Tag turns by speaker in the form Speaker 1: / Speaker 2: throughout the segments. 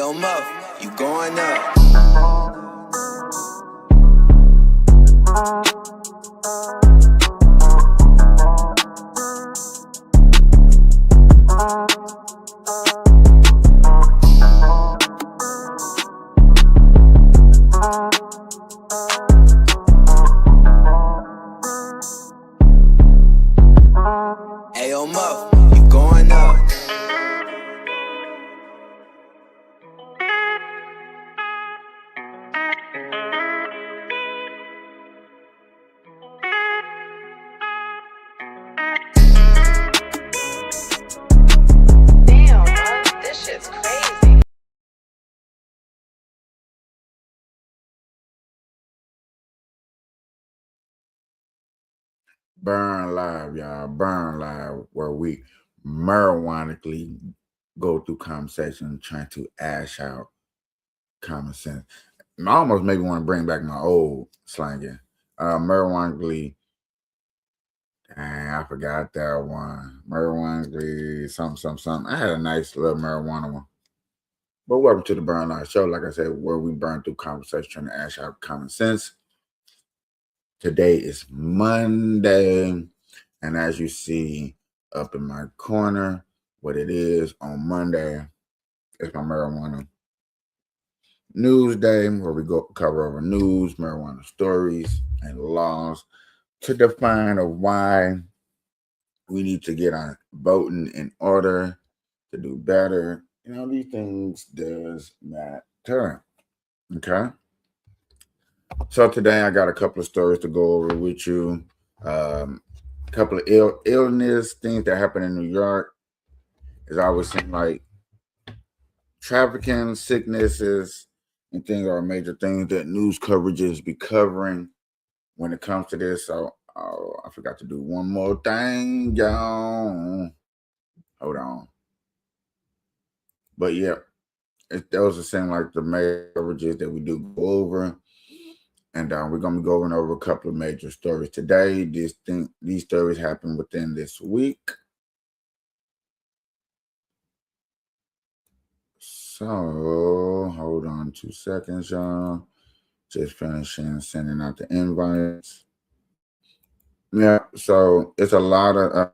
Speaker 1: Ayo, Muff, you going up. Ayo, Muff, you going up.
Speaker 2: Damn, bro, this shit's crazy.
Speaker 3: Burn Live, y'all. Burn Live, where we marijuanically go through conversation trying to ash out common sense. I almost maybe want to bring back my old slanging. Marijuanically, dang, I forgot that one. Marijuanically, something. I had a nice little marijuana one. But welcome to the Burn Live Show. Like I said, where we burn through conversation trying to ash out common sense. Today is Monday, and as you see up in my corner, what it is on Monday is my marijuana news day, where we go cover over news, marijuana stories, and laws to define of why we need to get our voting in order to do better. You know, these things does matter. Okay. So today I got a couple of stories to go over with you. A couple of illness things that happen in New York. It always seems like trafficking, sicknesses, and things are major things that news coverages be covering when it comes to this. So I forgot to do one more thing, y'all. Hold on. But yeah, those are seem like the major coverages that we do go over. And we're going to be going over a couple of major stories today. These stories happened within this week. So, hold on 2 seconds, y'all. Just finishing sending out the invites. Yeah, so it's a lot of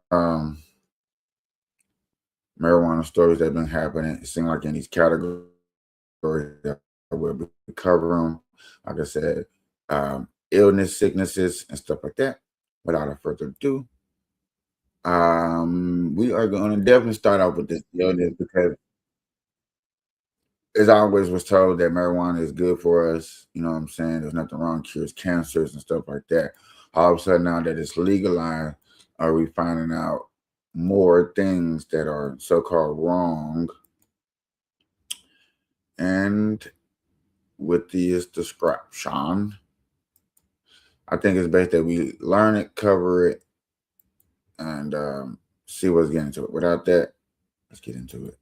Speaker 3: marijuana stories that have been happening. It seems like in these categories that we'll be covering. Like I said, illness, sicknesses, and stuff like that. Without further ado, we are going to definitely start off with this illness because, as I always was told, that marijuana is good for us. You know what I'm saying? There's nothing wrong, cures cancers and stuff like that. All of a sudden, now that it's legalized, are we finding out more things that are so-called wrong? And with this description, I think it's best that we learn it, cover it, and see what's getting into it. Without that, let's get into it.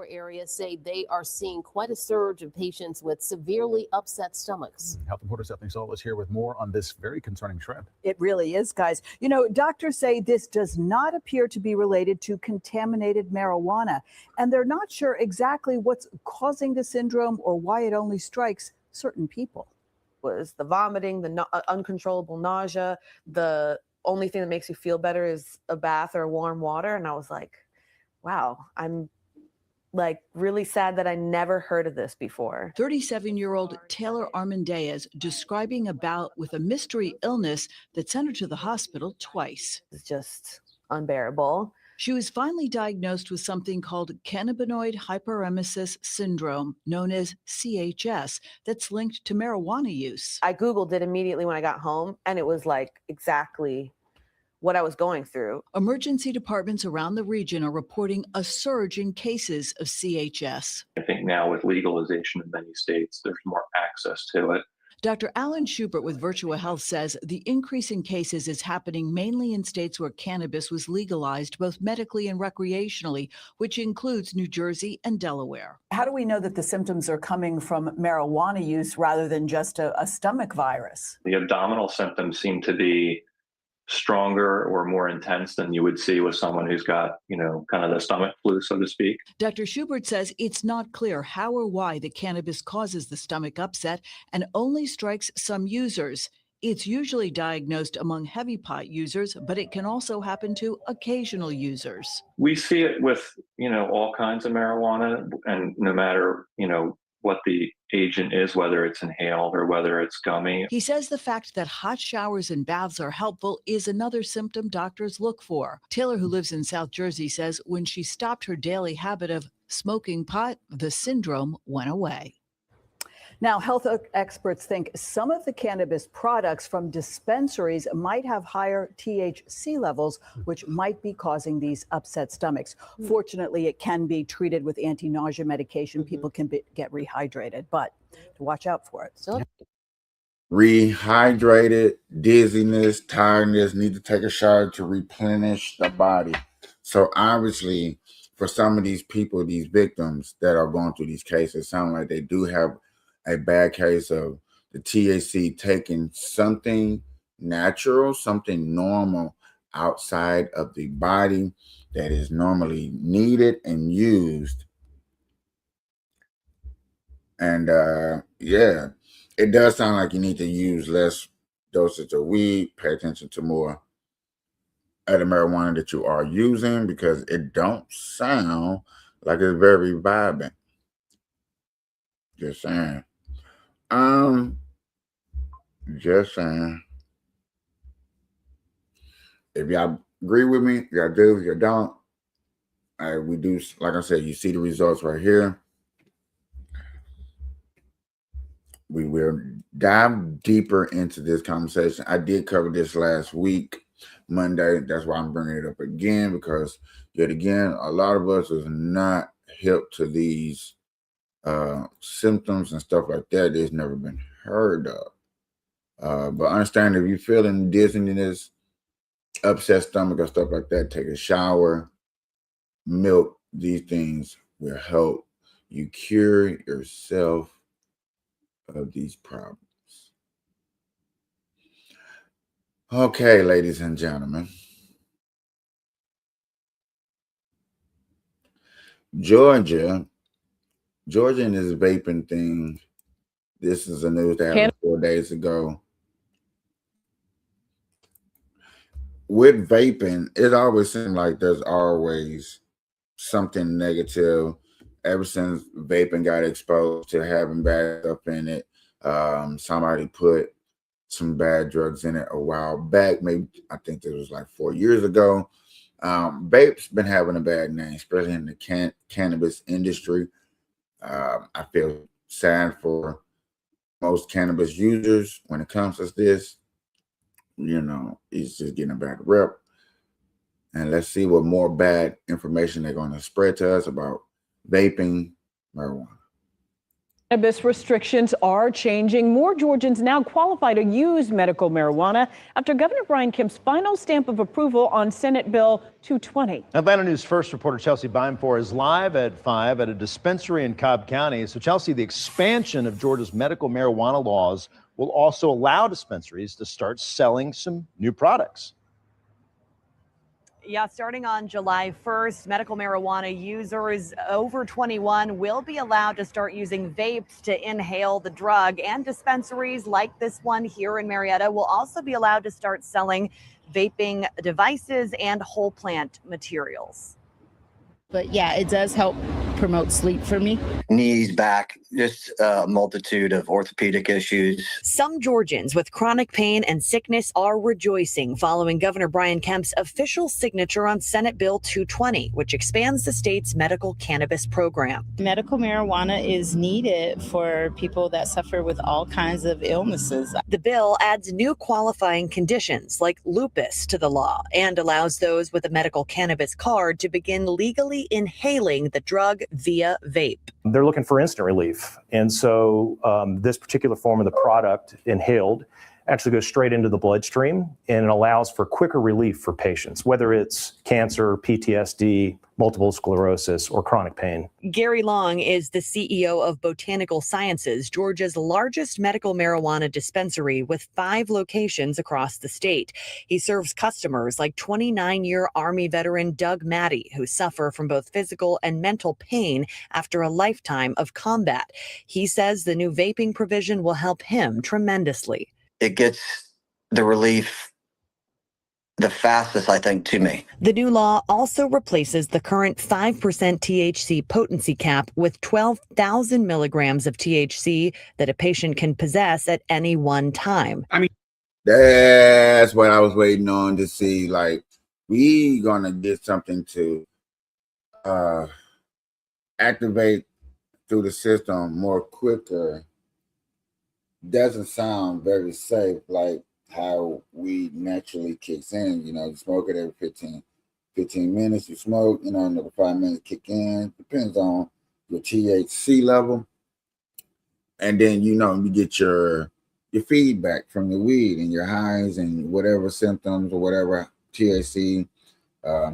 Speaker 4: Areas say they are seeing quite a surge of patients with severely upset stomachs.
Speaker 5: Health reporter Stephanie Saul is here with more on this very concerning trend.
Speaker 6: It really is, guys. You know, doctors say this does not appear to be related to contaminated marijuana, and they're not sure exactly what's causing the syndrome or why it only strikes certain people.
Speaker 7: Was the vomiting, the uncontrollable nausea. The only thing that makes you feel better is a bath or warm water. And I was like, wow, I'm like really sad that I never heard of this before.
Speaker 6: 37-year-old Taylor Armendariz describing a bout with a mystery illness that sent her to the hospital twice.
Speaker 7: It's just unbearable.
Speaker 6: She was finally diagnosed with something called cannabinoid hyperemesis syndrome, known as CHS, that's linked to marijuana use.
Speaker 7: I Googled it immediately when I got home, and it was like exactly what I was going through.
Speaker 6: Emergency departments around the region are reporting a surge in cases of CHS.
Speaker 8: I think now with legalization in many states, there's more access to it.
Speaker 6: Dr. Alan Schubert with Virtua Health says the increase in cases is happening mainly in states where cannabis was legalized both medically and recreationally, which includes New Jersey and Delaware. How do we know that the symptoms are coming from marijuana use rather than just a stomach virus?
Speaker 8: The abdominal symptoms seem to be stronger or more intense than you would see with someone who's got, kind of the stomach flu, so to speak.
Speaker 6: Dr. Schubert says it's not clear how or why the cannabis causes the stomach upset and only strikes some users. It's usually diagnosed among heavy pot users, but it can also happen to occasional users.
Speaker 8: We see it with, all kinds of marijuana, and no matter, what the agent is, whether it's inhaled or whether it's gummy.
Speaker 6: He says the fact that hot showers and baths are helpful is another symptom doctors look for. Taylor, who lives in South Jersey, says when she stopped her daily habit of smoking pot, the syndrome went away.
Speaker 9: Now, health experts think some of the cannabis products from dispensaries might have higher THC levels, which might be causing these upset stomachs. Fortunately, it can be treated with anti-nausea medication. People can get rehydrated, but to watch out for it.
Speaker 4: So
Speaker 3: Rehydrated, dizziness, tiredness, need to take a shower to replenish the body. So obviously, for some of these people, these victims that are going through these cases, sound like they do have a bad case of the THC taking something natural, something normal outside of the body that is normally needed and used. And yeah, it does sound like you need to use less dosage of weed, pay attention to more of the marijuana that you are using, because it don't sound like it's very vibrant. Just saying. Just saying. If y'all agree with me, y'all do. If you don't, we do. Like I said, you see the results right here. We will dive deeper into this conversation. I did cover this last week, Monday. That's why I'm bringing it up again, because yet again, a lot of us is not hip to these symptoms and stuff like that. It's never been heard of. But understand, if you're feeling dizziness, upset stomach, or stuff like that, take a shower, milk. These things will help you cure yourself of these problems. Okay, ladies and gentlemen. Georgia and this vaping thing. This is a news that happened 4 days ago. With vaping, it always seems like there's always something negative. Ever since vaping got exposed to having bad stuff in it, somebody put some bad drugs in it a while back. Maybe I think it was like 4 years ago. Vape's been having a bad name, especially in the cannabis industry. I feel sad for most cannabis users when it comes to this. It's just getting a bad rep. And let's see what more bad information they're going to spread to us about vaping marijuana.
Speaker 10: Cannabis restrictions are changing. More Georgians now qualify to use medical marijuana after Governor Brian Kemp's final stamp of approval on Senate Bill 220.
Speaker 11: Atlanta News First reporter Chelsea Beimfohr is live at 5 at a dispensary in Cobb County. So Chelsea, the expansion of Georgia's medical marijuana laws will also allow dispensaries to start selling some new products.
Speaker 7: Yeah, starting on July 1st, medical marijuana users over 21 will be allowed to start using vapes to inhale the drug, and dispensaries like this one here in Marietta will also be allowed to start selling vaping devices and whole plant materials.
Speaker 12: But yeah, it does help promote sleep for me.
Speaker 13: Knees, back, just a multitude of orthopedic issues.
Speaker 14: Some Georgians with chronic pain and sickness are rejoicing following Governor Brian Kemp's official signature on Senate Bill 220, which expands the state's medical cannabis program.
Speaker 12: Medical marijuana is needed for people that suffer with all kinds of illnesses.
Speaker 14: The bill adds new qualifying conditions like lupus to the law and allows those with a medical cannabis card to begin legally inhaling the drug via vape.
Speaker 15: They're looking for instant relief. And so this particular form of the product, inhaled, actually goes straight into the bloodstream, and it allows for quicker relief for patients, whether it's cancer, PTSD, multiple sclerosis, or chronic pain.
Speaker 14: Gary Long is the CEO of Botanical Sciences, Georgia's largest medical marijuana dispensary with 5 locations across the state. He serves customers like 29-year Army veteran Doug Matty, who suffer from both physical and mental pain after a lifetime of combat. He says the new vaping provision will help him tremendously.
Speaker 13: It gets the relief the fastest, I think, to me.
Speaker 14: The new law also replaces the current 5% THC potency cap with 12,000 milligrams of THC that a patient can possess at any one time.
Speaker 3: I mean, that's what I was waiting on to see. Like, we gonna get something to activate through the system more quicker. Doesn't sound very safe, like how weed naturally kicks in. You smoke it every 15 minutes. You smoke, another 5 minutes kick in. Depends on your THC level. And then, you get your feedback from the weed and your highs and whatever symptoms or whatever THC,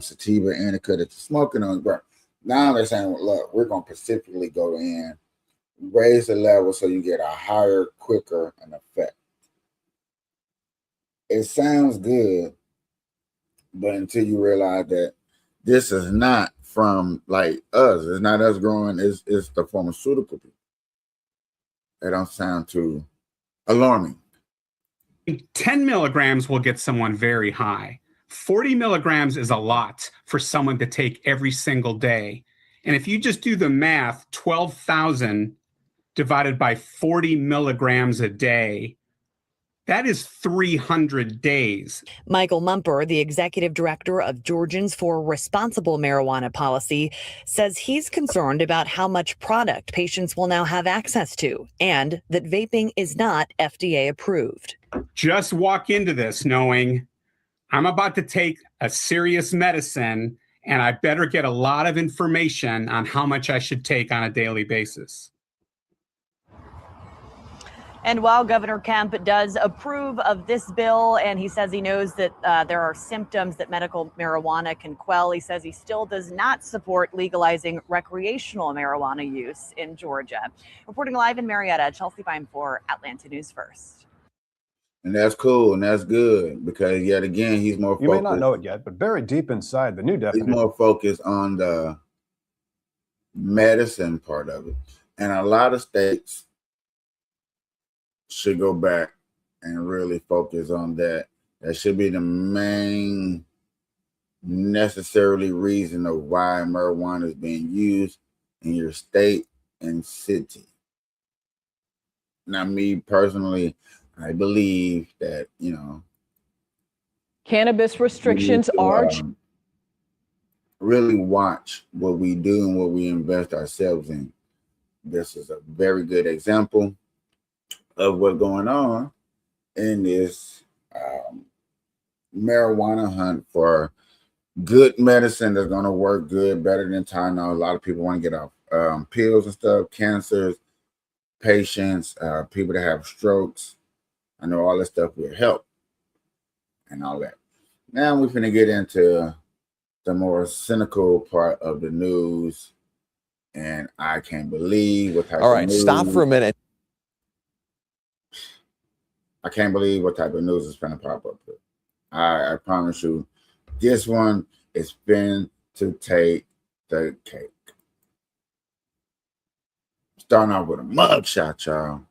Speaker 3: sativa, indica that you're smoking on. But now they're saying, well, look, we're going to specifically go in, raise the level so you get a higher, quicker an effect. It sounds good, but until you realize that this is not from like us, it's not us growing, it's the pharmaceutical people. That don't sound too alarming.
Speaker 16: 10 milligrams will get someone very high. 40 milligrams is a lot for someone to take every single day. And if you just do the math, 12,000 divided by 40 milligrams a day, that is 300 days.
Speaker 14: Michael Mumper, the executive director of Georgians for Responsible Marijuana Policy, says he's concerned about how much product patients will now have access to and that vaping is not FDA approved.
Speaker 16: Just walk into this knowing I'm about to take a serious medicine and I better get a lot of information on how much I should take on a daily basis.
Speaker 17: And while Governor Kemp does approve of this bill, and he says he knows that there are symptoms that medical marijuana can quell, he says he still does not support legalizing recreational marijuana use in Georgia. Reporting live in Marietta, Chelsea Bime for Atlanta News First.
Speaker 3: And that's cool, and that's good, because yet again, he's more focused.
Speaker 18: You may not know it yet, but buried deep inside the new definition.
Speaker 3: He's more focused on the medicine part of it. And a lot of states should go back and really focus on that. That should be the main necessarily reason of why marijuana is being used in your state and city. Now, me personally, I believe that,
Speaker 10: cannabis restrictions are
Speaker 3: really watch what we do and what we invest ourselves in. This is a very good example of what's going on in this marijuana hunt for good medicine that's going to work good, better than Tylenol. A lot of people want to get off pills and stuff, cancers, patients, people that have strokes. I know all this stuff will help and all that. Now we're going to get into the more cynical part of the news, and I can't believe what type
Speaker 19: All right, stop for a minute.
Speaker 3: I can't believe what type of news is going to pop up with. I promise you, this one is been to take the cake. Starting off with a mugshot, y'all.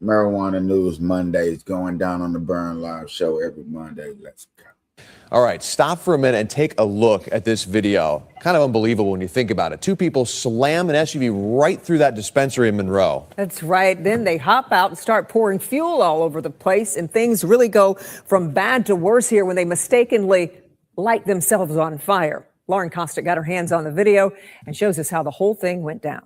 Speaker 3: Marijuana News Mondays going down on the Burn Live show every Monday. Let's go.
Speaker 19: All right, stop for a minute and take a look at this video. Kind of unbelievable when you think about it. 2 people slam an SUV right through that dispensary in Monroe.
Speaker 20: That's right. Then they hop out and start pouring fuel all over the place, and things really go from bad to worse here when they mistakenly light themselves on fire. Lauren Costa got her hands on the video and shows us how the whole thing went down.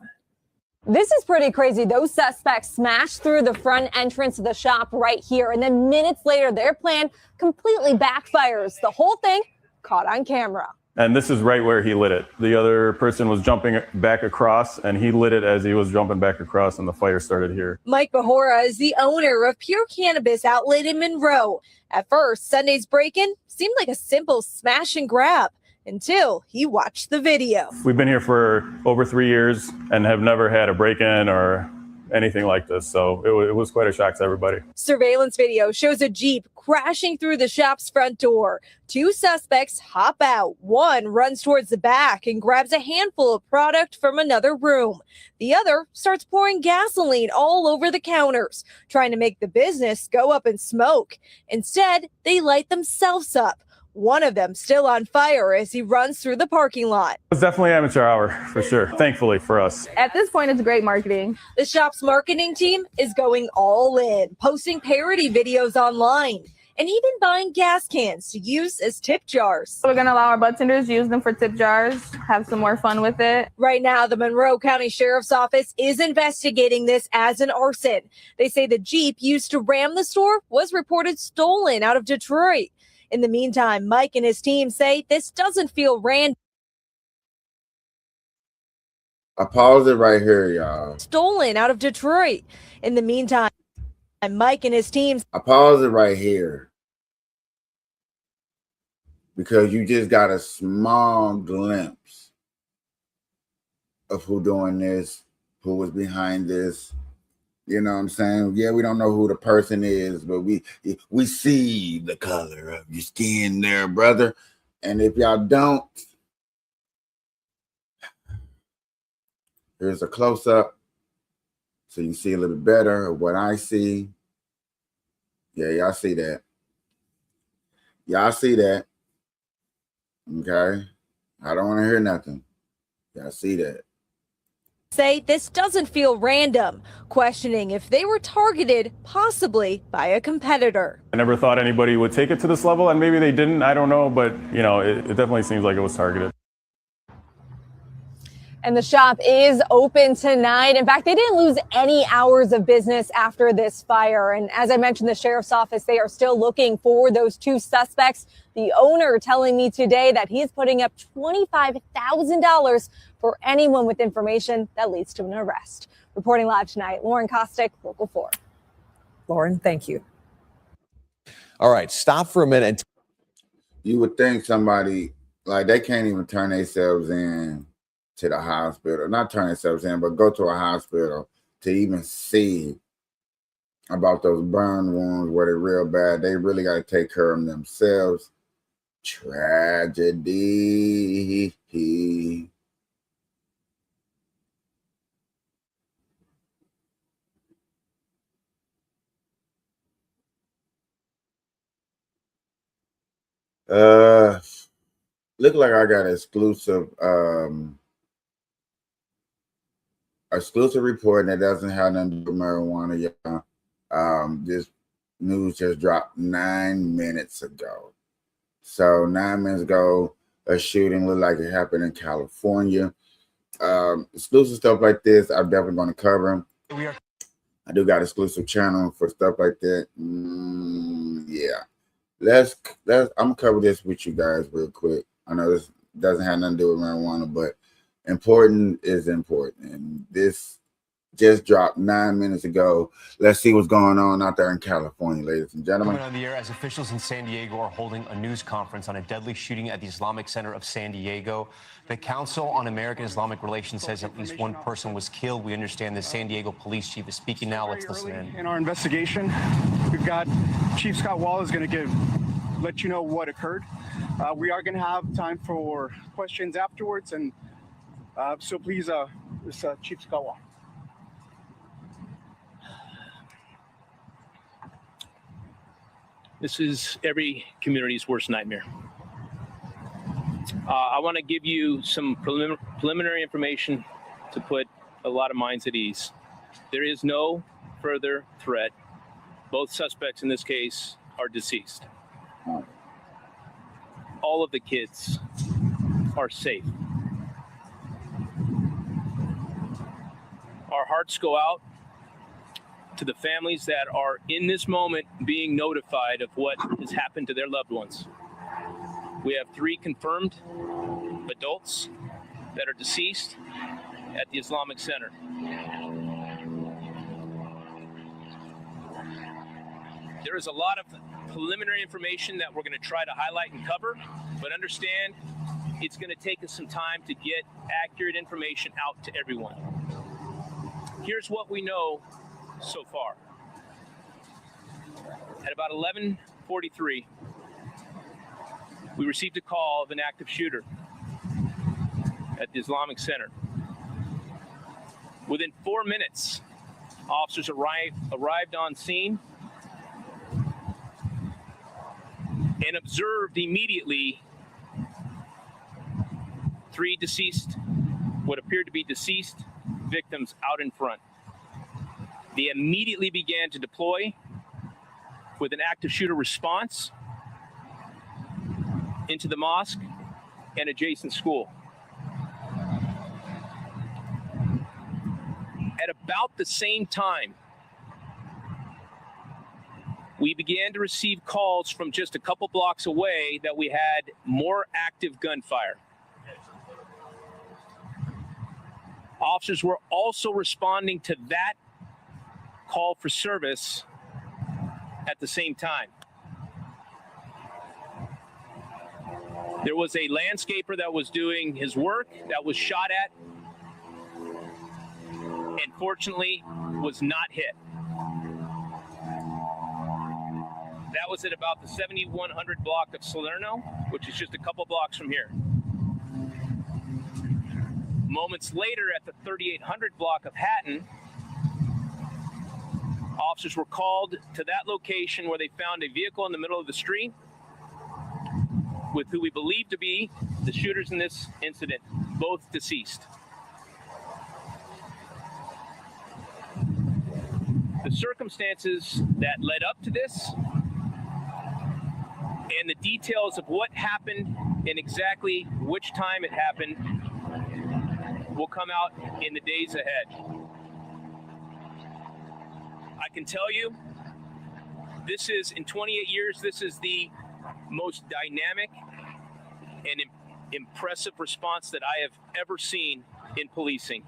Speaker 21: This is pretty crazy. Those suspects smashed through the front entrance of the shop right here. And then minutes later, their plan completely backfires. The whole thing caught on camera.
Speaker 1: And this is right where he lit it. The other person was jumping back across, and he lit it as he was jumping back across, and the fire started here.
Speaker 22: Mike Bahora is the owner of Pure Cannabis outlet in Monroe. At first, Sunday's break-in seemed like a simple smash and grab until he watched the video.
Speaker 1: We've been here for over 3 years and have never had a break-in or anything like this. So it was quite a shock to everybody.
Speaker 22: Surveillance video shows a Jeep crashing through the shop's front door. Two suspects hop out. One runs towards the back and grabs a handful of product from another room. The other starts pouring gasoline all over the counters, trying to make the business go up in smoke. Instead, they light themselves up. One of them still on fire as he runs through the parking lot.
Speaker 1: It's definitely amateur hour for sure, thankfully for us.
Speaker 22: At this point, it's great marketing. The shop's marketing team is going all in, posting parody videos online, and even buying gas cans to use as tip jars.
Speaker 23: We're going to allow our budtenders to use them for tip jars, have some more fun with it.
Speaker 22: Right now, the Monroe County Sheriff's Office is investigating this as an arson. They say the Jeep used to ram the store was reported stolen out of Detroit. In the meantime, Mike and his team say this doesn't feel random.
Speaker 3: I pause it right here, y'all.
Speaker 22: Stolen out of Detroit. In the meantime, Mike and his team.
Speaker 3: I pause it right here because you just got a small glimpse of who doing this, who was behind this. You know what I'm saying? Yeah, we don't know who the person is, but we see the color of your skin there, brother. And if y'all don't, here's a close-up so you see a little bit better of what I see. Yeah, y'all see that. Y'all see that. Okay? I don't want to hear nothing. Y'all see that.
Speaker 22: Say this doesn't feel random, questioning if they were targeted possibly by a competitor.
Speaker 1: I never thought anybody would take it to this level, and maybe they didn't, I don't know, but you know, it definitely seems like it was targeted.
Speaker 21: And the shop is open tonight. In fact, they didn't lose any hours of business after this fire. And as I mentioned, the sheriff's office, they are still looking for those two suspects. The owner telling me today that he's putting up $25,000 for anyone with information that leads to an arrest. Reporting live tonight, Lauren Kostick, Local 4.
Speaker 20: Lauren, thank you.
Speaker 19: All right, stop for a minute.
Speaker 3: You would think somebody, like, they can't even turn themselves in to the hospital, not turn themselves in, but go to a hospital to even see about those burn wounds where they're real bad. They really got to take care of themselves. Tragedy. Look like I got exclusive report that doesn't have nothing to do with marijuana. Yeah. This news just dropped 9 minutes ago. So 9 minutes ago, a shooting looked like it happened in California. Exclusive stuff like this, I'm definitely going to cover. I do got exclusive channel for stuff like that. Yeah. I'm gonna cover this with you guys real quick. I know this doesn't have nothing to do with marijuana, but important is important. And this just dropped 9 minutes ago. Let's see what's going on out there in California, ladies and gentlemen.
Speaker 24: Coming on the air as officials in San Diego are holding a news conference on a deadly shooting at the Islamic Center of San Diego. The Council on American Islamic Relations says at least one person was killed. We understand the San Diego police chief is speaking now. Let's listen in.
Speaker 25: In our investigation, we've got Chief Scott Wall is going to let you know what occurred. We are going to have time for questions afterwards, and so please, Chief Scott Wall.
Speaker 26: This is every community's worst nightmare. I want to give you some preliminary information to put a lot of minds at ease. There is no further threat. Both suspects in this case are deceased. All of the kids are safe. Our hearts go out to the families that are in this moment being notified of what has happened to their loved ones. We have 3 confirmed adults that are deceased at the Islamic Center. There is a lot of preliminary information that we're going to try to highlight and cover, but understand it's going to take us some time to get accurate information out to everyone. Here's what we know so far. At about 11:43, we received a call of an active shooter at the Islamic Center. Within 4 minutes, officers arrived on scene and observed immediately 3 deceased, what appeared to be deceased victims out in front. They immediately began to deploy with an active shooter response into the mosque and adjacent school. At about the same time, we began to receive calls from just a couple blocks away that we had more active gunfire. Officers were also responding to that call for service at the same time. There was a landscaper that was doing his work that was shot at and fortunately was not hit. That was at about the 7100 block of Salerno, which is just a couple blocks from here. Moments later, at the 3800 block of Hatton, officers were called to that location where they found a vehicle in the middle of the street with who we believe to be the shooters in this incident, both deceased. The circumstances that led up to this and the details of what happened and exactly which time it happened will come out in the days ahead. I can tell you, this is, in 28 years, this is the most dynamic and impressive response that I have ever seen in policing.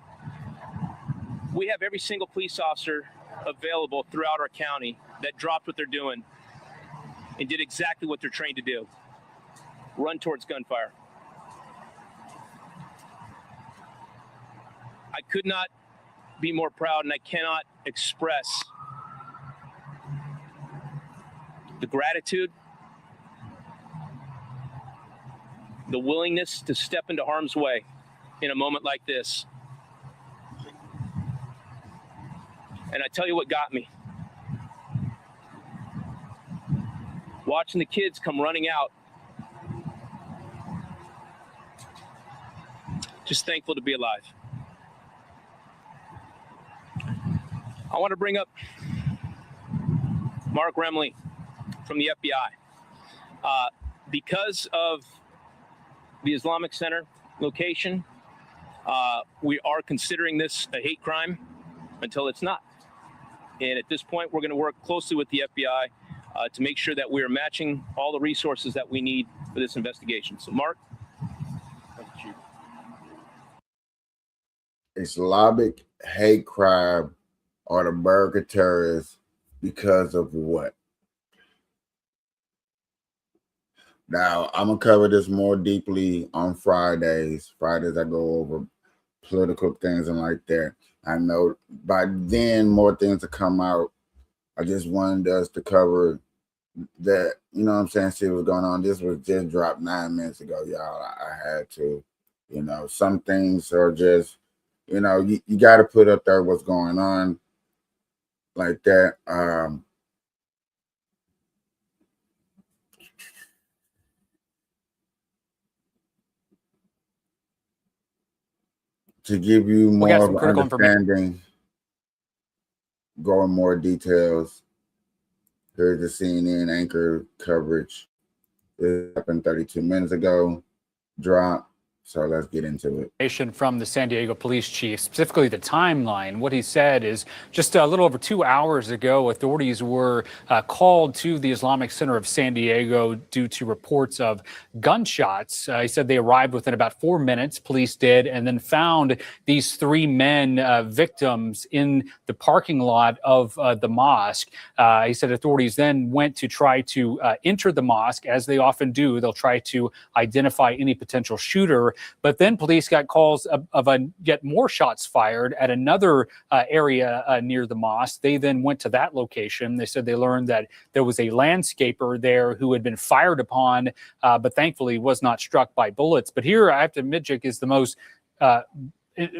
Speaker 26: We have every single police officer available throughout our county that dropped what they're doing and did exactly what they're trained to do: run towards gunfire. I could not be more proud, and I cannot express the gratitude, the willingness to step into harm's way in a moment like this. And I tell you what got me. Watching the kids come running out. Just thankful to be alive. I want to bring up Mark Remley from the FBI. Because of the Islamic Center location, we are considering this a hate crime until it's not. And at this point, we're going to work closely with the FBI to make sure that we are matching all the resources that we need for this investigation. So, Mark.
Speaker 3: Islamic hate crime or the burger terrorists because of what? Now, I'm going to cover this more deeply on Fridays. Fridays, I go over political things and like that. I know by then more things will come out. I just wanted us to cover that, you know what I'm saying, see what's going on. This was just dropped 9 minutes ago, y'all. I had to, you know, some things are just, you know, you got to put up there what's going on like that. To give you more of an understanding, go in more details. Here's the CNN anchor coverage. It happened 32 minutes ago. Drop So let's get into it.
Speaker 2: From the San Diego police chief, specifically the timeline. What he said is just a little over 2 hours ago, authorities were called to the Islamic Center of San Diego due to reports of gunshots. He said they arrived within about 4 minutes, police did, and then found these 3 men victims in the parking lot of the mosque. He said authorities then went to try to enter the mosque, as they often do. They'll try to identify any potential shooter. But then police got calls of yet more shots fired at another area near the mosque. They then went to that location. They said they learned that there was a landscaper there who had been fired upon, but thankfully was not struck by bullets. But here, I have to admit, Jake, is the most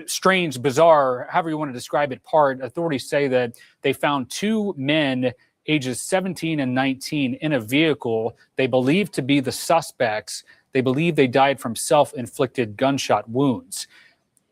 Speaker 2: strange, bizarre, however you want to describe it, part. Authorities say that they found 2 men ages 17 and 19 in a vehicle they believe to be the suspects. They believe they died from self-inflicted gunshot wounds.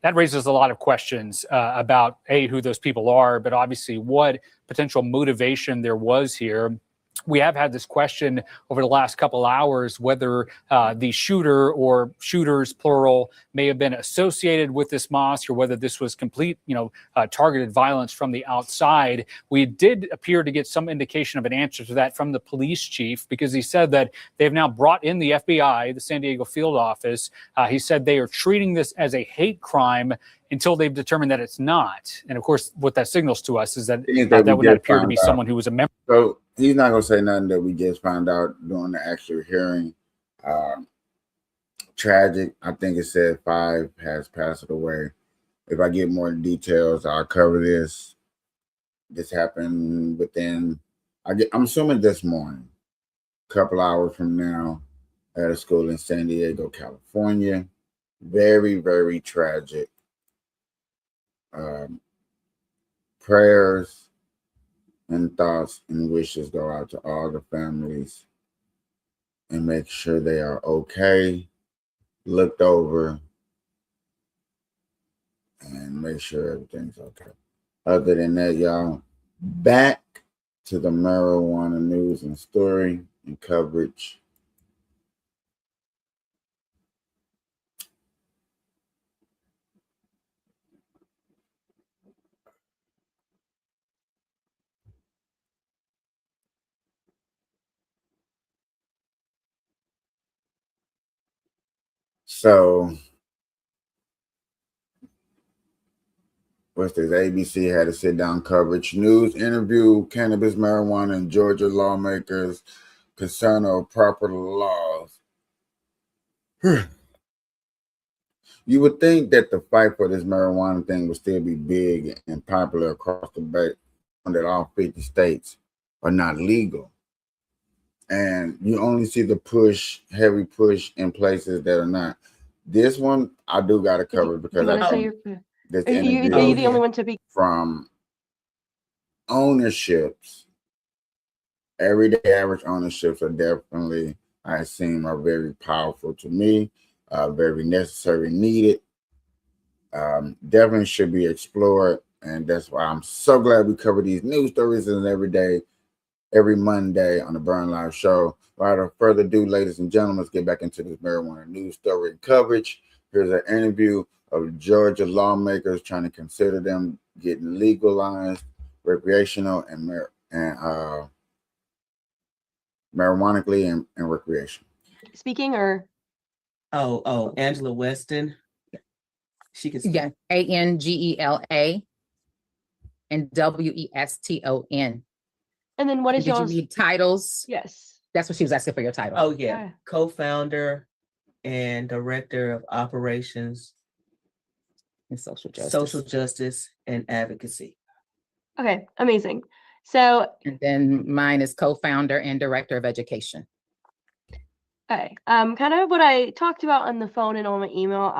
Speaker 2: That raises a lot of questions about, A, who those people are, but obviously what potential motivation there was here. We have had this question over the last couple hours whether the shooter or shooters, plural, may have been associated with this mosque or whether this was complete, targeted violence from the outside. We did appear to get some indication of an answer to that from the police chief, because he said that they've now brought in the FBI, the San Diego field office. He said they are treating this as a hate crime until they've determined that it's not. And of course, what that signals to us is that that would not appear to be someone who was a member.
Speaker 3: So he's not going to say nothing that we just found out during the actual hearing. Tragic. I think it said 5 has passed away. If I get more details, I'll cover this. This happened within, I'm assuming this morning, a couple hours from now, at a school in San Diego, California. Very, very tragic. Prayers and thoughts and wishes go out to all the families, and make sure they are okay, looked over, and make sure everything's okay. Other than that, y'all, back to the marijuana news and story and coverage. So, what's this? ABC had a sit-down coverage news interview, cannabis, marijuana, and Georgia lawmakers concern of proper laws. You would think that the fight for this marijuana thing would still be big and popular across the bay, that all 50 states are not legal. And you only see the heavy push in places that are not. This one, I do got to cover because
Speaker 4: Are you the only one to be
Speaker 3: from ownerships. Everyday average ownerships are definitely, I seem, are very powerful to me, very necessary, needed. Definitely should be explored, and that's why I'm so glad we cover these news stories and every Monday on the Burn Live Show. Without further ado, ladies and gentlemen, let's get back into this marijuana news story and coverage. Here's an interview of Georgia lawmakers trying to consider them getting legalized, recreational and marijuanically and recreation.
Speaker 4: speaking or?
Speaker 5: Oh, Angela Weston. She can speak.
Speaker 6: Yeah, Angela and Weston.
Speaker 4: And then what is
Speaker 6: Did you
Speaker 4: y'all's
Speaker 6: need titles?
Speaker 4: Yes.
Speaker 6: That's what she was asking for, your title.
Speaker 5: Oh yeah, co-founder and director of operations
Speaker 6: and social
Speaker 5: justice and advocacy.
Speaker 4: Okay, amazing. So
Speaker 6: And then mine is co-founder and director of education.
Speaker 4: okay, kind of what I talked about on the phone and on my email.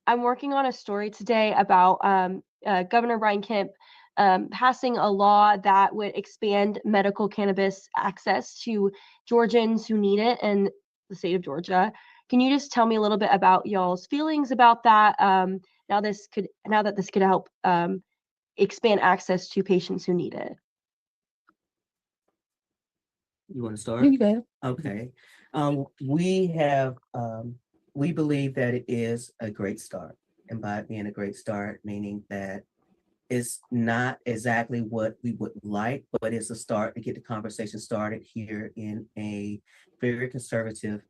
Speaker 4: I'm working on a story today about Governor Brian Kemp passing a law that would expand medical cannabis access to Georgians who need it in the state of Georgia. Can you just tell me a little bit about y'all's feelings about that? Now that this could help expand access to patients who need it.
Speaker 5: You want to start?
Speaker 6: You can.
Speaker 5: Okay. We have We believe that it is a great start. And by it being a great start, meaning that it's not exactly what we would like, but it's a start to get the conversation started here in a very conservative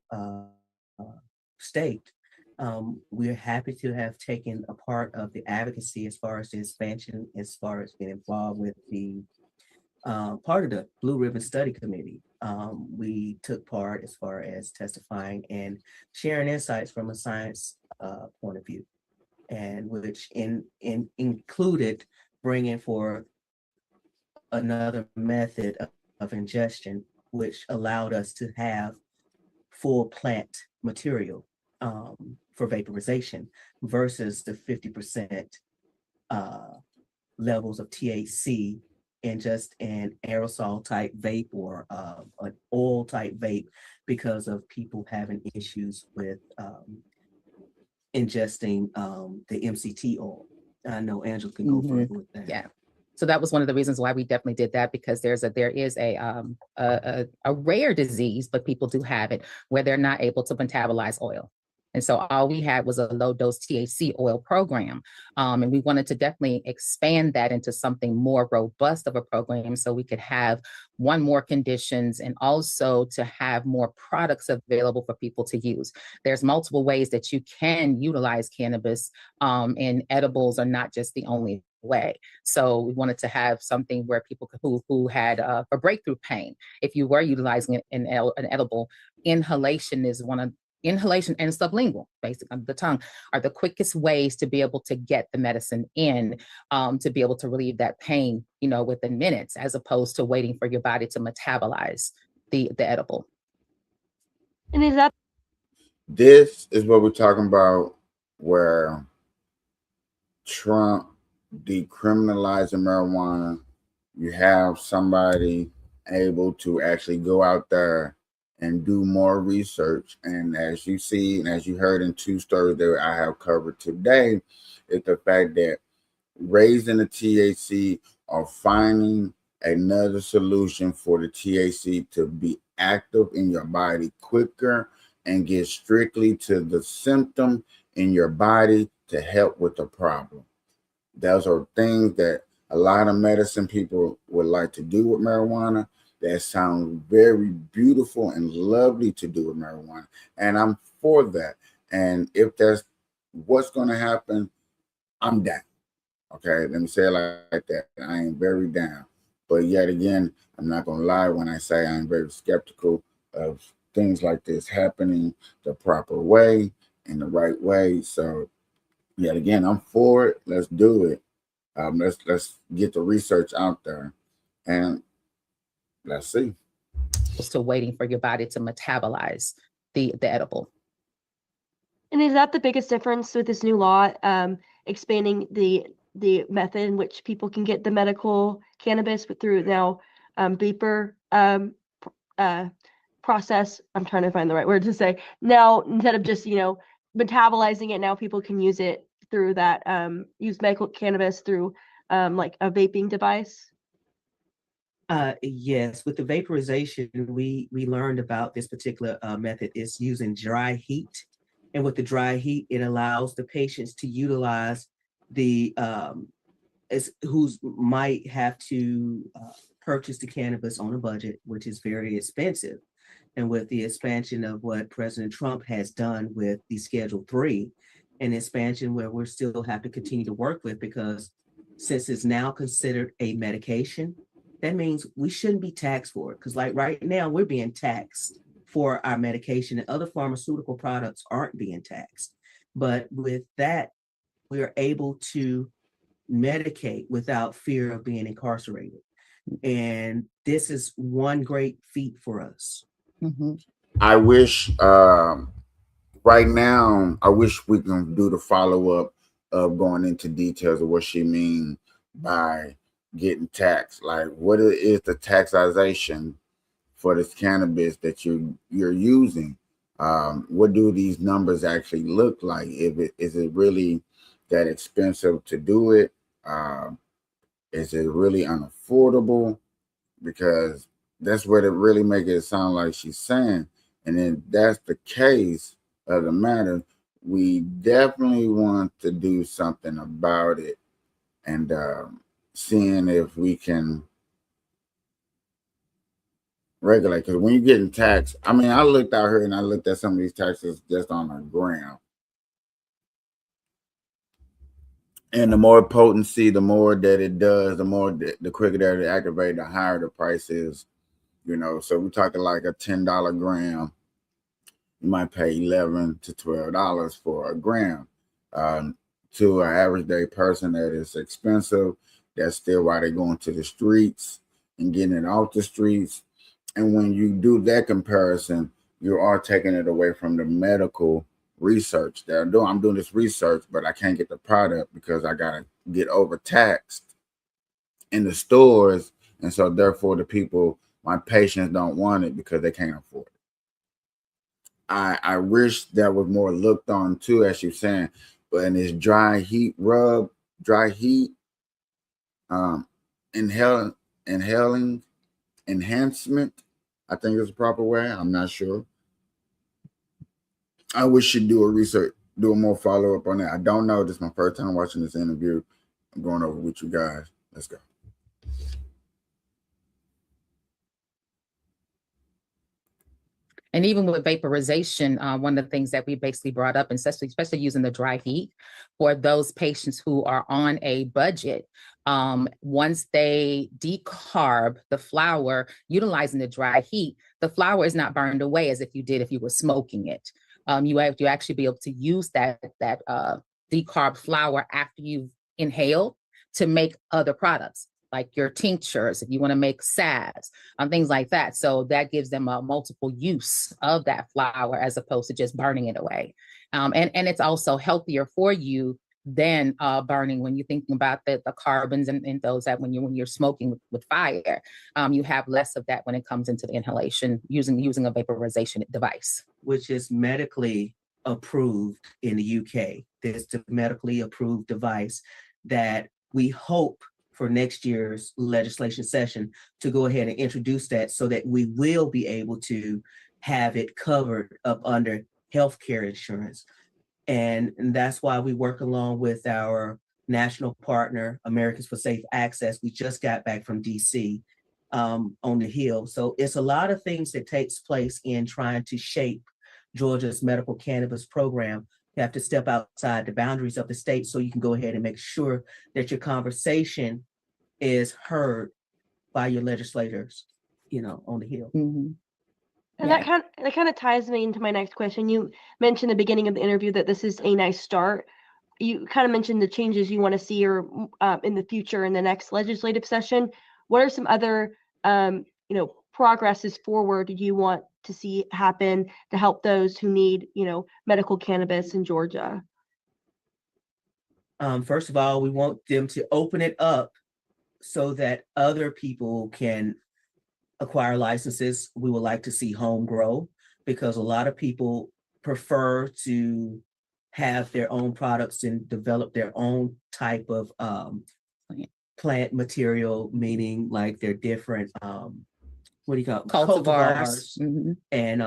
Speaker 5: state. We're happy to have taken a part of the advocacy as far as the expansion, as far as being involved with the part of the Blue Ribbon Study Committee. We took part as far as testifying and sharing insights from a science point of view, and which included bringing forth another method of ingestion, which allowed us to have full plant material for vaporization versus the 50% levels of THC in just an aerosol type vape or an oil type vape, because of people having issues with ingesting the MCT oil. I know Angela can go further with that.
Speaker 6: Yeah. So that was one of the reasons why we definitely did that, because there is a rare disease, but people do have it, where they're not able to metabolize oil. And so all we had was a low dose THC oil program. And we wanted to definitely expand that into something more robust of a program, so we could have more conditions, and also to have more products available for people to use. There's multiple ways that you can utilize cannabis, and edibles are not just the only way. So we wanted to have something where people who had a breakthrough pain, if you were utilizing an edible, inhalation and sublingual, basically on the tongue, are the quickest ways to be able to get the medicine in, to be able to relieve that pain, within minutes, as opposed to waiting for your body to metabolize the edible.
Speaker 4: And is that
Speaker 3: This is what we're talking about, where Trump decriminalizing marijuana, you have somebody able to actually go out there and do more research. And as you see, and as you heard in 2 stories that I have covered today, is the fact that raising the THC or finding another solution for the THC to be active in your body quicker and get strictly to the symptom in your body to help with the problem. Those are things that a lot of medicine people would like to do with marijuana. That sounds very beautiful and lovely to do with marijuana. And I'm for that. And if that's what's going to happen, I'm down. Okay, let me say it like that. I am very down. But yet again, I'm not going to lie when I say I'm very skeptical of things like this happening the proper way, in the right way. So yet again, I'm for it. Let's do it. Let's get the research out there, and let's see.
Speaker 6: Still waiting for your body to metabolize the edible.
Speaker 4: And is that the biggest difference with this new law, expanding the method in which people can get the medical cannabis through now vapor process? I'm trying to find the right word to say. Now, instead of just metabolizing it, now people can use it through that use medical cannabis through like a vaping device.
Speaker 5: Yes, with the vaporization, we learned about this particular method is using dry heat. And with the dry heat, it allows the patients to utilize the who might have to purchase the cannabis on a budget, which is very expensive. And with the expansion of what President Trump has done with the Schedule 3, an expansion where we're still have to continue to work with, because since it's now considered a medication, that means we shouldn't be taxed for it. Because like right now, we're being taxed for our medication, and other pharmaceutical products aren't being taxed. But with that, we are able to medicate without fear of being incarcerated. And this is one great feat for us.
Speaker 6: Mm-hmm.
Speaker 3: I wish right now, I wish we can do the follow-up of going into details of what she means by getting taxed. Like, what is the taxation for this cannabis that you're using? What do these numbers actually look like? Is it really that expensive to do it? Is it really unaffordable? Because that's what it really makes it sound like she's saying. And then that's the case, of the matter, we definitely want to do something about it, and seeing if we can regulate. Because when you're getting taxed, I mean, I looked out here and I looked at some of these taxes just on a gram. And the more potency, the more that it does, the more the quicker that it activates, the higher the price is. You know, so we're talking like a $10 gram. You might pay $11 to $12 for a gram. To an average day person, that is expensive. That's still why they're going to the streets and getting it off the streets. And when you do that comparison, you are taking it away from the medical research that I'm doing. I'm doing this research, but I can't get the product because I gotta get overtaxed in the stores, and so therefore the people, my patients, don't want it because they can't afford it. I wish that was more looked on too, as you're saying, but in this dry heat inhaling enhancement, I think is the proper way. I'm not sure. I wish you'd do a more follow-up on that. I don't know. This is my first time watching this interview. I'm going over with you guys. Let's go.
Speaker 6: And even with vaporization, one of the things that we basically brought up, and especially using the dry heat for those patients who are on a budget, once they decarb the flour, utilizing the dry heat, the flour is not burned away as if you did if you were smoking it. You actually be able to use that decarb flour after you've inhaled to make other products, like your tinctures, if you want to make salves, things like that. So that gives them a multiple use of that flour as opposed to just burning it away. And it's also healthier for you than burning when you're thinking about the carbons and those that when you're smoking with fire, you have less of that when it comes into the inhalation using a vaporization device.
Speaker 5: Which is medically approved in the UK. There's the medically approved device that we hope for next year's legislation session to go ahead and introduce that so that we will be able to have it covered up under healthcare insurance. And that's why we work along with our national partner, Americans for Safe Access. We just got back from DC on the Hill. So it's a lot of things that takes place in trying to shape Georgia's medical cannabis program. You have to step outside the boundaries of the state so you can go ahead and make sure that your conversation is heard by your legislators, on the Hill.
Speaker 6: Mm-hmm.
Speaker 4: And that kind of ties me into my next question. You mentioned at the beginning of the interview that this is a nice start. You kind of mentioned the changes you want to see or in the future in the next legislative session. What are some other progresses forward you want to see happen to help those who need medical cannabis in Georgia?
Speaker 5: First of all, we want them to open it up so that other people can acquire licenses. We would like to see home grow because a lot of people prefer to have their own products and develop their own type of plant material, meaning like they're different what do you call it?
Speaker 6: Cultivars.
Speaker 5: Mm-hmm. And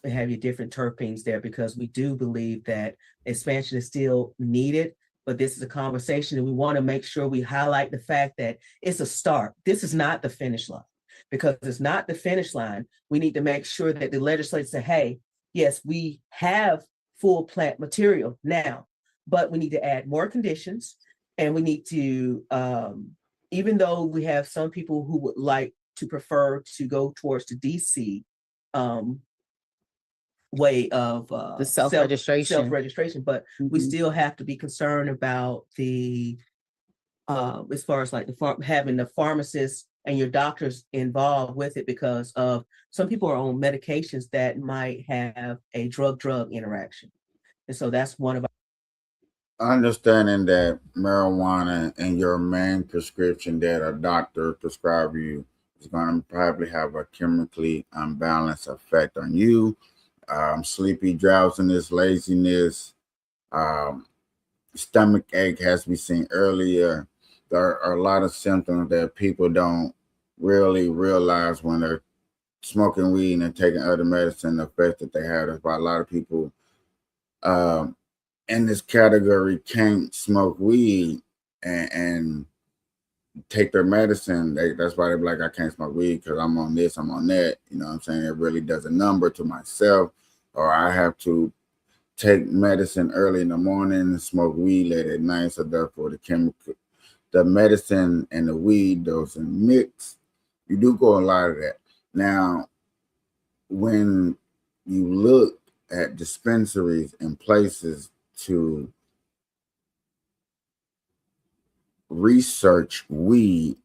Speaker 5: have your different terpenes there because we do believe that expansion is still needed. But this is a conversation and we want to make sure we highlight the fact that it's a start. This is not the finish line. Because it's not the finish line, we need to make sure that the legislators say, hey, yes, we have full plant material now, but we need to add more conditions. And we need to, even though we have some people who would like to prefer to go towards the DC way of
Speaker 6: the self-registration,
Speaker 5: but we still have to be concerned about the as far as like having the pharmacists and your doctors involved with it because of some people are on medications that might have a drug-drug interaction. And so that's one of our
Speaker 3: understanding that marijuana and your main prescription that a doctor prescribe you is going to probably have a chemically unbalanced effect on you. Sleepy, drowsiness, laziness, stomach ache has been seen earlier. There are a lot of symptoms that people don't really realize when they're smoking weed and taking other medicine, the effect that they have. That's why a lot of people in this category can't smoke weed and take their medicine. That's why they're like, I can't smoke weed because I'm on this, I'm on that. You know what I'm saying? It really does a number to myself, or I have to take medicine early in the morning and smoke weed late at night. So therefore the medicine and the weed, those mix, you do go a lot of that. Now, when you look at dispensaries and places to research weed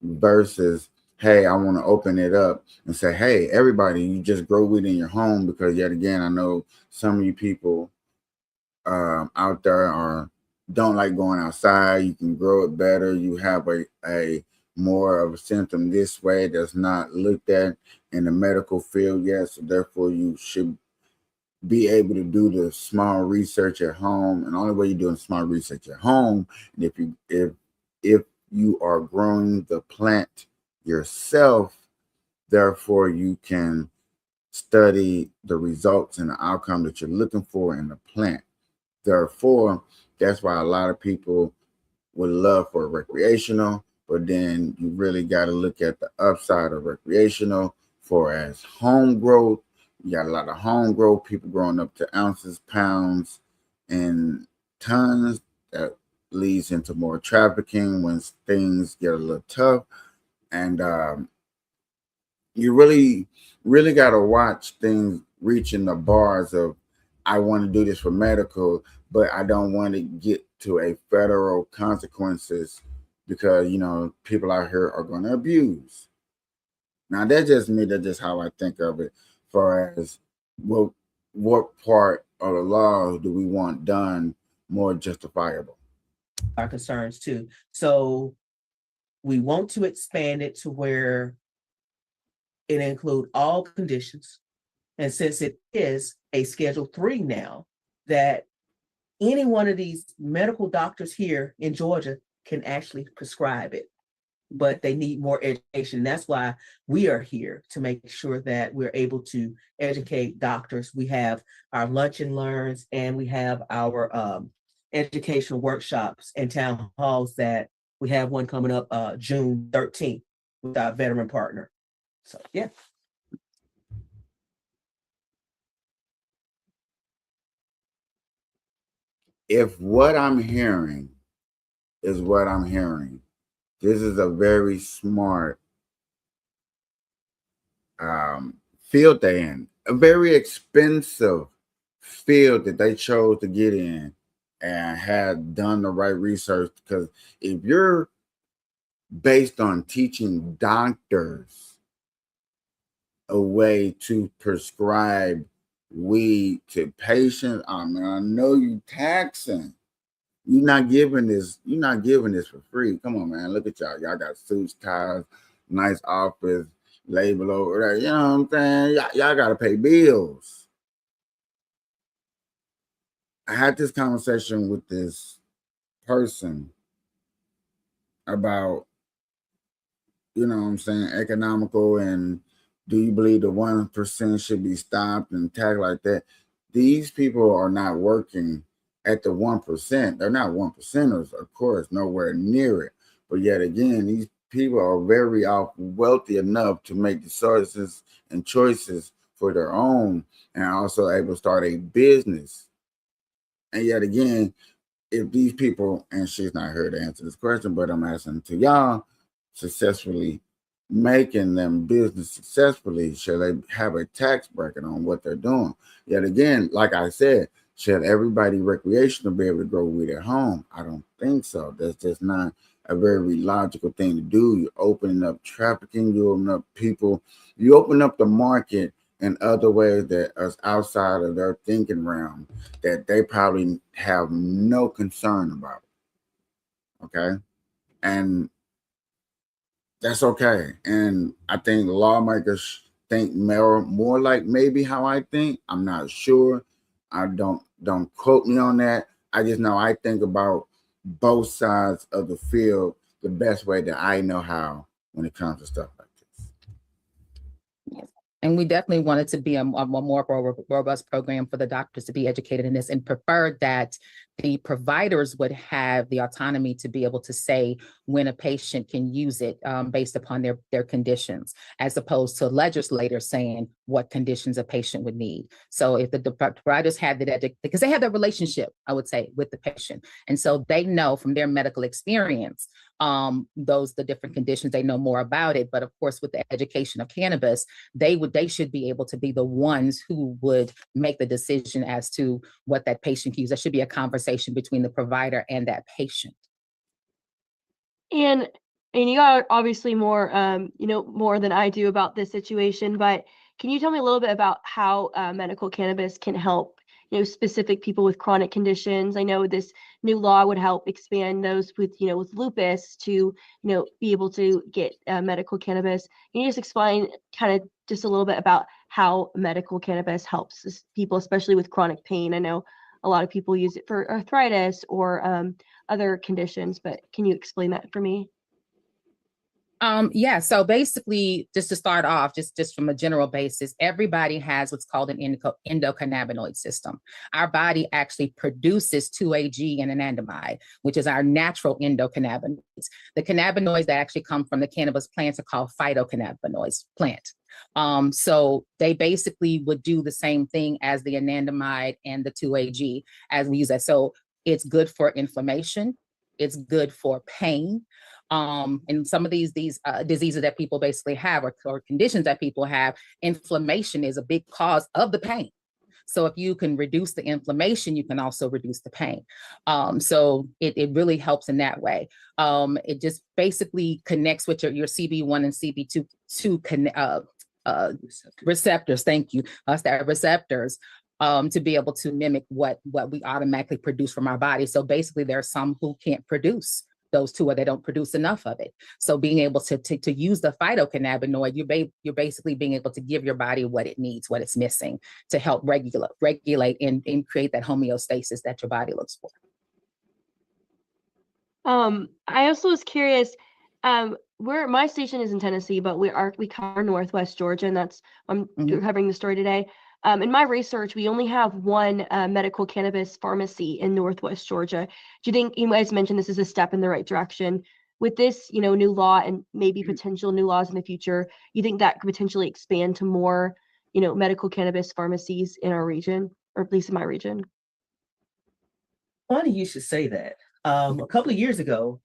Speaker 3: versus, hey, I want to open it up and say, hey, everybody, you just grow weed in your home, because yet again, I know some of you people out there don't like going outside. You can grow it better. You have a more of a symptom this way that's not looked at in the medical field yet. So therefore, you should be able to do the small research at home. And the only way you're doing small research at home, and if you are growing the plant yourself, therefore you can study the results and the outcome that you're looking for in the plant. Therefore, that's why a lot of people would love for recreational, but then you really got to look at the upside of recreational for as home growth. You got a lot of home growth, people growing up to ounces, pounds, and tons. That leads into more trafficking when things get a little tough. And you really got to watch things reaching the bars of, I want to do this for medical, but I don't want to get to a federal consequences because, people out here are going to abuse. Now, that's just me. That's just how I think of it. As far as what part of the law do we want done more justifiable?
Speaker 5: Our concerns too. So we want to expand it to where it include all conditions. And since it is a Schedule III now, that any one of these medical doctors here in Georgia can actually prescribe it, but they need more education. That's why we are here, to make sure that we're able to educate doctors. We have our lunch and learns, and we have our educational workshops and town halls that we have one coming up June 13th with our veteran partner. So, yeah.
Speaker 3: If what I'm hearing is what I'm hearing, this is a very smart field they're in, a very expensive field that they chose to get in and had done the right research. Because if you're based on teaching doctors a way to prescribe weed to patients, I know you taxing. You're not giving this for free. Come on, man. Look at y'all. Y'all got suits, ties, nice office, label over there. You know what I'm saying? Y'all got to pay bills. I had this conversation with this person about, economical, and do you believe the 1% should be stopped and tagged like that? These people are not working at the 1%. They're not 1%ers, of course, nowhere near it. But yet again, these people are very wealthy enough to make decisions and choices for their own, and also able to start a business. And yet again, if these people, and she's not here to answer this question, but I'm asking to y'all, successfully making them business successfully, should they have a tax bracket on what they're doing? Yet again, like I said, should everybody recreational be able to grow weed at home? I don't think so. That's just not a very logical thing to do. You're opening up trafficking, you open up people, you open up the market in other ways that is outside of their thinking realm that they probably have no concern about. Okay? And that's okay. And I think lawmakers think more like maybe how I think. I'm not sure. I don't quote me on that. I just know I think about both sides of the field the best way that I know how when it comes to stuff like this.
Speaker 6: And we definitely wanted to be a more robust program for the doctors to be educated in this, and preferred that the providers would have the autonomy to be able to say when a patient can use it based upon their conditions, as opposed to legislators saying what conditions a patient would need. So if the providers have that, because they have that relationship, I would say, with the patient. And so they know from their medical experience, the different conditions, they know more about it. But of course, with the education of cannabis, they should be able to be the ones who would make the decision as to what that patient can use. There should be a conversation between the provider and that patient.
Speaker 4: And you got obviously more, more than I do about this situation, but can you tell me a little bit about how medical cannabis can help, specific people with chronic conditions? I know this new law would help expand those with lupus to, be able to get medical cannabis. Can you just explain kind of just a little bit about how medical cannabis helps people, especially with chronic pain? I know a lot of people use it for arthritis or other conditions, but can you explain that for me?
Speaker 6: Yeah, so basically, just to start off, just from a general basis, everybody has what's called an endocannabinoid system. Our body actually produces 2-AG and anandamide, which is our natural endocannabinoids. The cannabinoids that actually come from the cannabis plants are called phytocannabinoids plant. So they basically would do the same thing as the anandamide and the 2-AG as we use that. So it's good for inflammation. It's good for pain. And some of these diseases that people basically have or conditions that people have, inflammation is a big cause of the pain. So if you can reduce the inflammation, you can also reduce the pain. So it really helps in that way. It just basically connects with your CB1 and CB2 receptors. Thank you. Receptors. To be able to mimic what we automatically produce from our body. So basically, there are some who can't produce those two, or they don't produce enough of it. So being able to use the phytocannabinoid, you're basically being able to give your body what it needs, what it's missing, to help regulate and create that homeostasis that your body looks for.
Speaker 4: I also was curious. My station is in Tennessee, but we cover Northwest Georgia, and that's I'm covering the story today. In my research, we only have one medical cannabis pharmacy in Northwest Georgia. Do you think, you guys mentioned this is a step in the right direction with this, new law and maybe potential new laws in the future? You think that could potentially expand to more, medical cannabis pharmacies in our region, or at least in my region?
Speaker 5: Funny you should say that. A couple of years ago,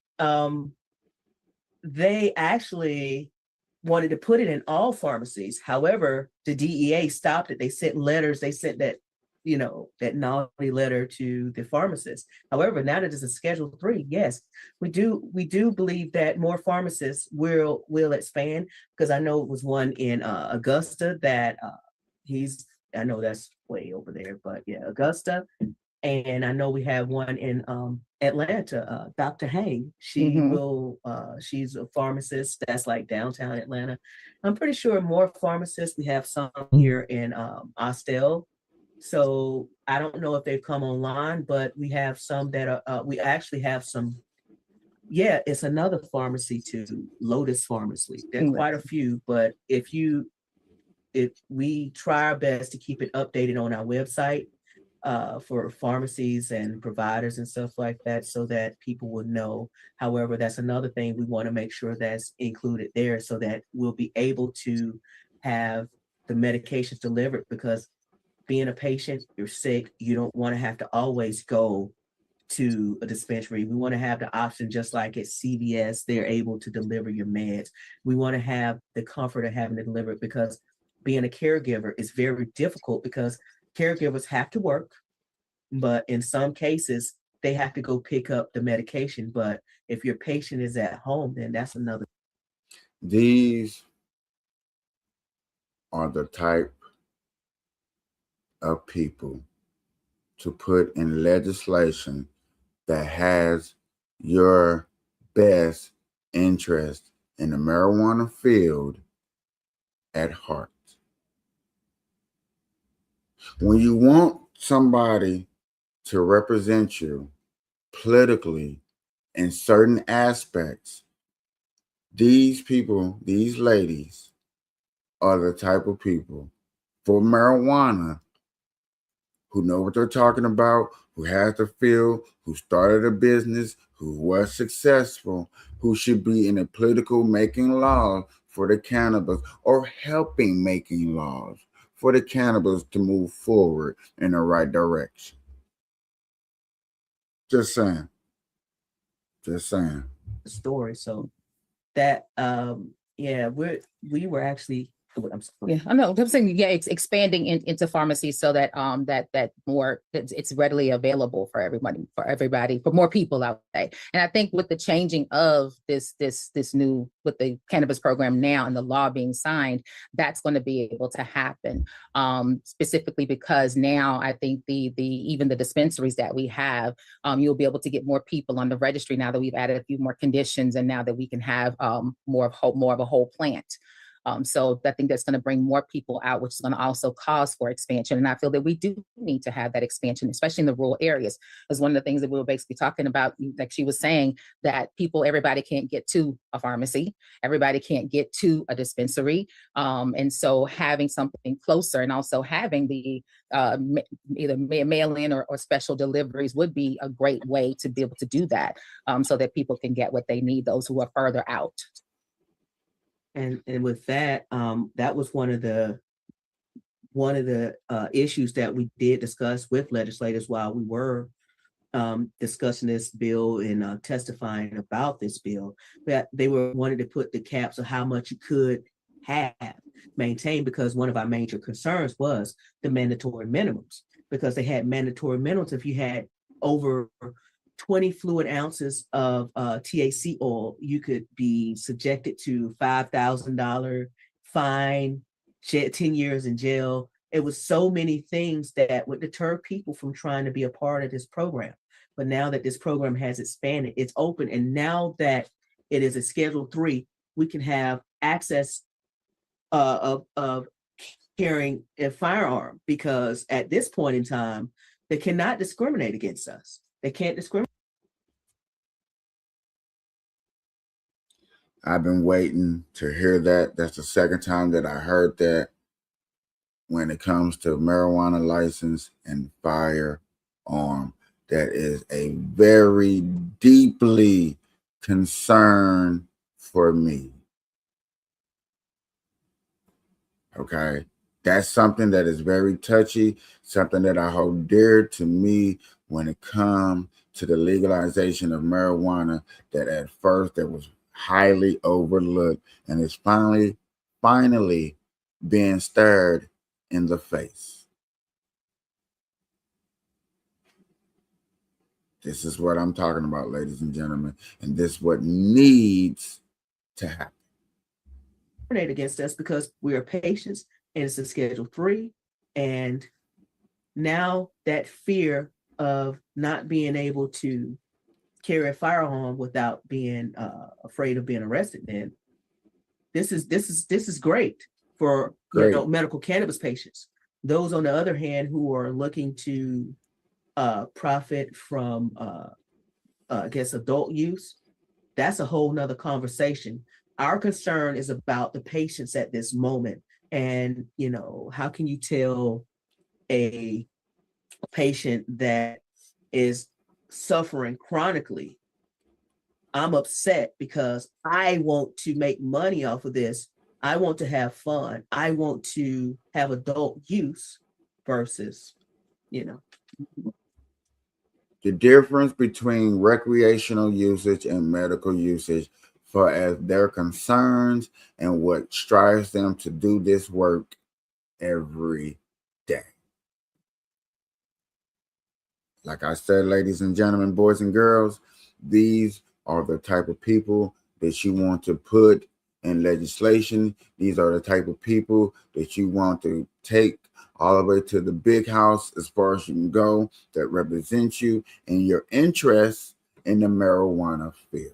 Speaker 5: they actually wanted to put it in all pharmacies. However, the DEA stopped it. They sent letters. They sent that, that naughty letter to the pharmacists. However, now that it's a Schedule III, yes, we do believe that more pharmacists will expand, because I know it was one in Augusta that I know that's way over there, but yeah, Augusta. And I know we have one in Atlanta, Dr. Hang. She's a pharmacist that's like downtown Atlanta. I'm pretty sure more pharmacists. We have some here in Austell. So I don't know if they've come online, but we have some that are, we actually have some. Yeah, it's another pharmacy too, Lotus Pharmacy. There are quite a few, but if we try our best to keep it updated on our website, for pharmacies and providers and stuff like that, so that people will know. However, that's another thing we want to make sure that's included there, so that we'll be able to have the medications delivered, because being a patient, you're sick, you don't want to have to always go to a dispensary. We want to have the option, just like at CVS, they're able to deliver your meds. We want to have the comfort of having it delivered, because being a caregiver is very difficult, because caregivers have to work, but in some cases, they have to go pick up the medication. But if your patient is at home, then that's another.
Speaker 3: These are the type of people to put in legislation that has your best interest in the marijuana field at heart. When you want somebody to represent you politically in certain aspects, these people, these ladies, are the type of people for marijuana who know what they're talking about, who has the field, who started a business, who was successful, who should be in a political making laws for the cannabis or helping making laws for the cannabis to move forward in the right direction. Just saying. Just saying.
Speaker 5: The story. So that yeah, we were actually I'm sorry.
Speaker 6: Yeah, I know. I'm saying, yeah, expanding into pharmacies so that that more it's readily available for everybody, for more people out there. And I think with the changing of this new with the cannabis program now and the law being signed, that's going to be able to happen. Specifically because now I think the even the dispensaries that we have, you'll be able to get more people on the registry now that we've added a few more conditions, and now that we can have more of a whole plant. So I think that's going to bring more people out, which is going to also cause for expansion. And I feel that we do need to have that expansion, especially in the rural areas. Because one of the things that we were basically talking about, like she was saying, that everybody can't get to a pharmacy, everybody can't get to a dispensary. And so having something closer and also having the either mail-in or special deliveries would be a great way to be able to do that, so that people can get what they need, those who are further out.
Speaker 5: And with that, that was one of the issues that we did discuss with legislators while we were discussing this bill and testifying about this bill, that they wanted to put the caps of how much you could have maintained, because one of our major concerns was the mandatory minimums, because they had mandatory minimums. If you had over 20 fluid ounces of THC oil, you could be subjected to $5,000 fine, 10 years in jail. It was so many things that would deter people from trying to be a part of this program. But now that this program has expanded, it's open. And now that it is a Schedule 3, we can have access of carrying a firearm, because at this point in time, they cannot discriminate against us. They can't discriminate.
Speaker 3: I've been waiting to hear that. That's the second time that I heard that when it comes to marijuana license and firearm. That is a very deeply concern for me. Okay. That's something that is very touchy, something that I hold dear to me when it comes to the legalization of marijuana, that at first that was highly overlooked and is finally being stared in the face. This is what I'm talking about, ladies and gentlemen, and this is what needs to happen.
Speaker 5: Against us because we are patients and it's a Schedule 3, and now that fear of not being able to carry a firearm without being afraid of being arrested, then this is great for medical cannabis patients. Those, on the other hand, who are looking to profit from I guess adult use, that's a whole nother conversation. Our concern is about the patients at this moment. And, you know, how can you tell a patient that is suffering chronically, I'm upset because I want to make money off of this. I want to have fun. I want to have adult use versus, you know.
Speaker 3: The difference between recreational usage and medical usage, for as their concerns and what strives them to do this work every day. Like I said, ladies and gentlemen, boys and girls, these are the type of people that you want to put in legislation. These are the type of people that you want to take all the way to the big house as far as you can go, that represent you and your interests in the marijuana field.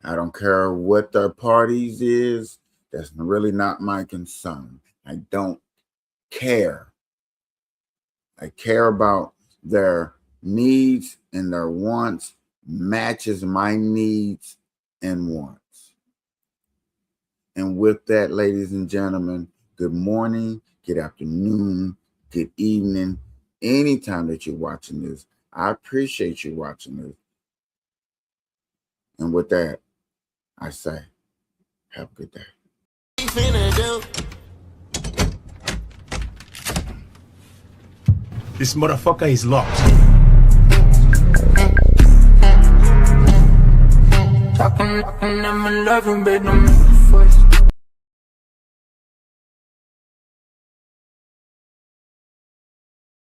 Speaker 3: I don't care what their parties is. That's really not my concern. I don't care. I care about their needs, and their wants matches my needs and wants. And with that, ladies and gentlemen, good morning, good afternoon, good evening, anytime that you're watching this. I appreciate you watching this. And with that, I say, have a good day.
Speaker 7: This motherfucker is locked.
Speaker 8: Talking, I'm in love, baby.